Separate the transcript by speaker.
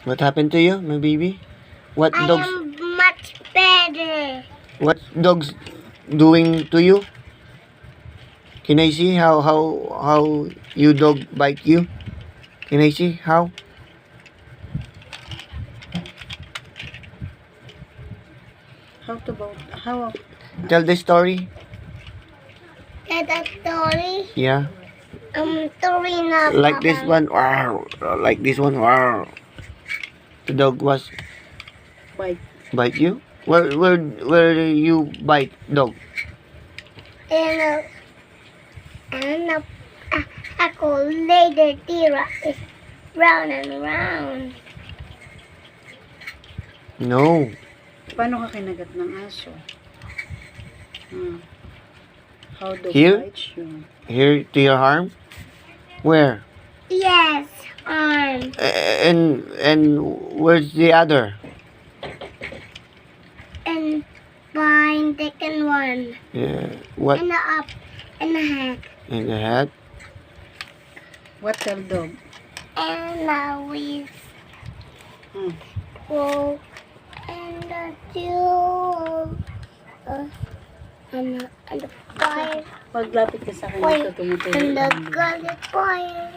Speaker 1: What happened to you, my baby? What
Speaker 2: I
Speaker 1: dogs?
Speaker 2: am much better.
Speaker 1: What dogs doing to you? Can I see how you dog bite you? Can I see how?
Speaker 3: How?
Speaker 1: Tell the story.
Speaker 2: That story.
Speaker 1: Yeah.
Speaker 2: Story na
Speaker 1: Like this
Speaker 2: Papa.
Speaker 1: one. Wow. Like this one. Wow. The dog was bite you? Where you bite dog?
Speaker 2: And ako later tira is round and round.
Speaker 1: No.
Speaker 3: Paano ka kinagat ng aso? How dog
Speaker 1: Here?
Speaker 3: bites you?
Speaker 1: Here to your arm? Where?
Speaker 2: Yes,
Speaker 1: And where's the other?
Speaker 2: and fine second one.
Speaker 1: Yeah. What?
Speaker 2: And the up and the head.
Speaker 1: In the head?
Speaker 3: What tell dog?
Speaker 2: And now we go and the two and the fire
Speaker 3: Paglapit ka sa akin,
Speaker 2: Wait,
Speaker 3: ito tumutulog.
Speaker 2: and the garlic fire.